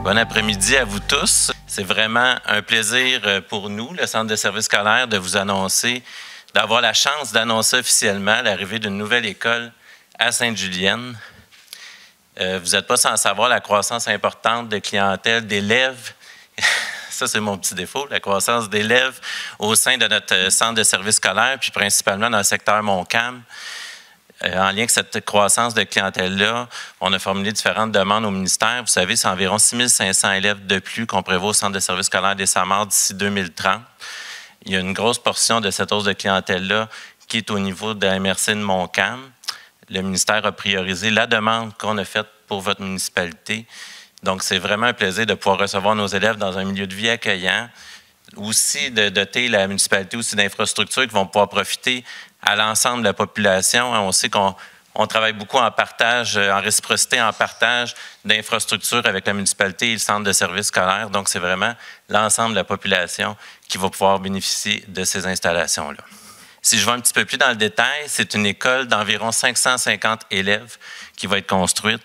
Bon après-midi à vous tous. C'est vraiment un plaisir pour nous, le Centre de services scolaires, de vous annoncer, d'avoir la chance d'annoncer officiellement l'arrivée d'une nouvelle école à Sainte-Julienne. Vous n'êtes pas sans savoir la croissance importante de clientèle, d'élèves. Ça, c'est mon petit défaut, la croissance d'élèves au sein de notre centre de services scolaires, puis principalement dans le secteur Montcalm. En lien avec cette croissance de clientèle-là, on a formulé différentes demandes au ministère. Vous savez, c'est environ 6 500 élèves de plus qu'on prévoit au centre de services scolaires des Samarres d'ici 2030. Il y a une grosse portion de cette hausse de clientèle-là qui est au niveau de la MRC de Montcalm. Le ministère a priorisé la demande qu'on a faite pour votre municipalité. Donc, c'est vraiment un plaisir de pouvoir recevoir nos élèves dans un milieu de vie accueillant. Aussi, de doter la municipalité aussi d'infrastructures qui vont pouvoir profiter à l'ensemble de la population. On sait qu'on travaille beaucoup en partage, en réciprocité, en partage d'infrastructures avec la municipalité et le centre de services scolaires. Donc, c'est vraiment l'ensemble de la population qui va pouvoir bénéficier de ces installations-là. Si je vais un petit peu plus dans le détail, c'est une école d'environ 550 élèves qui va être construite,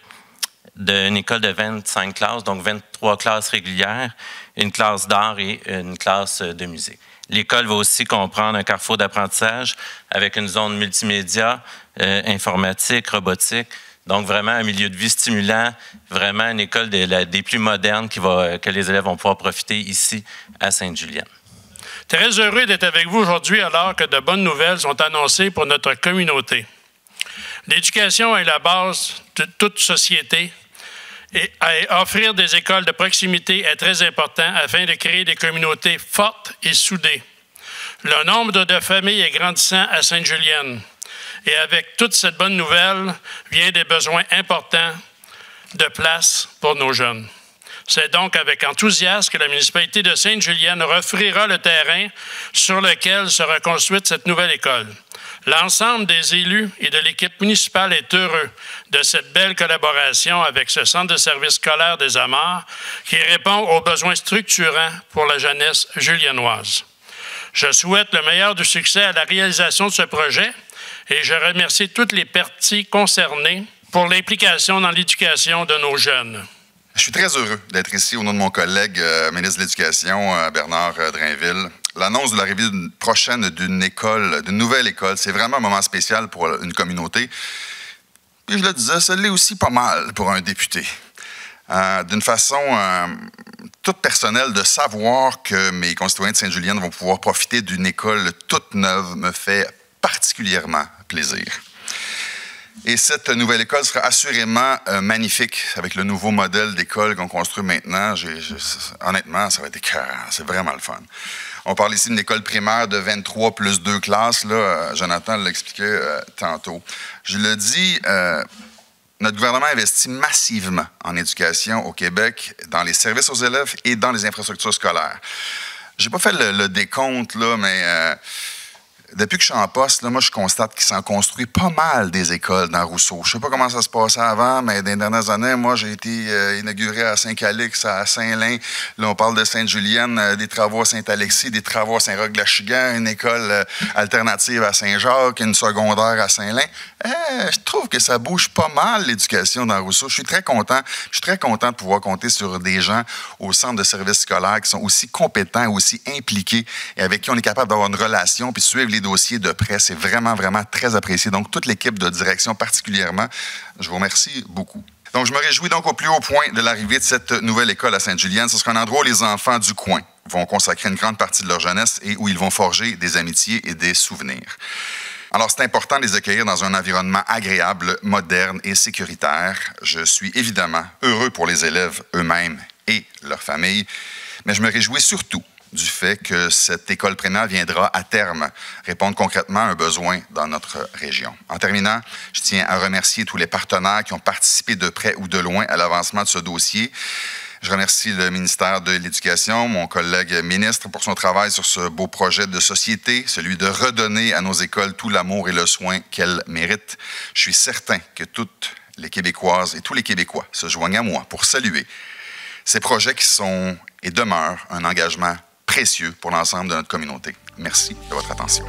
d'une école de 25 classes, donc 23 classes régulières, une classe d'art et une classe de musique. L'école va aussi comprendre un carrefour d'apprentissage avec une zone multimédia, informatique, robotique. Donc, vraiment un milieu de vie stimulant, vraiment une école des plus modernes que les élèves vont pouvoir profiter ici à Sainte-Julienne. Très heureux d'être avec vous aujourd'hui alors que de bonnes nouvelles sont annoncées pour notre communauté. L'éducation est la base de toute société et offrir des écoles de proximité est très important afin de créer des communautés fortes et soudées. Le nombre de familles est grandissant à Sainte-Julienne et avec toute cette bonne nouvelle vient des besoins importants de place pour nos jeunes. C'est donc avec enthousiasme que la municipalité de Sainte-Julienne offrira le terrain sur lequel sera construite cette nouvelle école. L'ensemble des élus et de l'équipe municipale est heureux de cette belle collaboration avec ce centre de services scolaires des Amarres qui répond aux besoins structurants pour la jeunesse juliennoise. Je souhaite le meilleur du succès à la réalisation de ce projet et je remercie toutes les parties concernées pour l'implication dans l'éducation de nos jeunes. Je suis très heureux d'être ici au nom de mon collègue ministre de l'Éducation, Bernard Drainville. L'annonce de l'arrivée prochaine d'une nouvelle école, c'est vraiment un moment spécial pour une communauté. Puis je le disais, ça l'est aussi pas mal pour un député. D'une façon toute personnelle, de savoir que mes concitoyens de Sainte-Julienne vont pouvoir profiter d'une école toute neuve me fait particulièrement plaisir. Et cette nouvelle école sera assurément magnifique avec le nouveau modèle d'école qu'on construit maintenant. Honnêtement, ça va être écœurant. C'est vraiment le fun. On parle ici d'une école primaire de 23 plus 2 classes. Là, Jonathan l'expliquait tantôt. Je le dis, notre gouvernement investit massivement en éducation au Québec, dans les services aux élèves et dans les infrastructures scolaires. Je n'ai pas fait le décompte, là, mais depuis que je suis en poste, là, moi, je constate qu'il s'en construit pas mal des écoles dans Rousseau. Je ne sais pas comment ça se passait avant, mais dans les dernières années, moi, j'ai été inauguré à Saint-Calix, à Saint-Lin. Là, on parle de Sainte-Julienne, des travaux à Saint-Alexis, des travaux à Saint-Roch-de-la-Chigan, une école alternative à Saint-Jacques, une secondaire à Saint-Lin. Je trouve que ça bouge pas mal, l'éducation dans Rousseau. Je suis très content. Je suis très content de pouvoir compter sur des gens au centre de services scolaires qui sont aussi compétents, aussi impliqués et avec qui on est capable d'avoir une relation puis suivre les dossiers de près. C'est vraiment, vraiment très apprécié. Donc, toute l'équipe de direction particulièrement, je vous remercie beaucoup. Donc, je me réjouis donc au plus haut point de l'arrivée de cette nouvelle école à Sainte-Julienne. Ce sera un endroit où les enfants du coin vont consacrer une grande partie de leur jeunesse et où ils vont forger des amitiés et des souvenirs. Alors, c'est important de les accueillir dans un environnement agréable, moderne et sécuritaire. Je suis évidemment heureux pour les élèves eux-mêmes et leurs familles, mais je me réjouis surtout du fait que cette école primaire viendra à terme répondre concrètement à un besoin dans notre région. En terminant, je tiens à remercier tous les partenaires qui ont participé de près ou de loin à l'avancement de ce dossier. Je remercie le ministère de l'Éducation, mon collègue ministre, pour son travail sur ce beau projet de société, celui de redonner à nos écoles tout l'amour et le soin qu'elles méritent. Je suis certain que toutes les Québécoises et tous les Québécois se joignent à moi pour saluer ces projets qui sont et demeurent un engagement précieux pour l'ensemble de notre communauté. Merci de votre attention.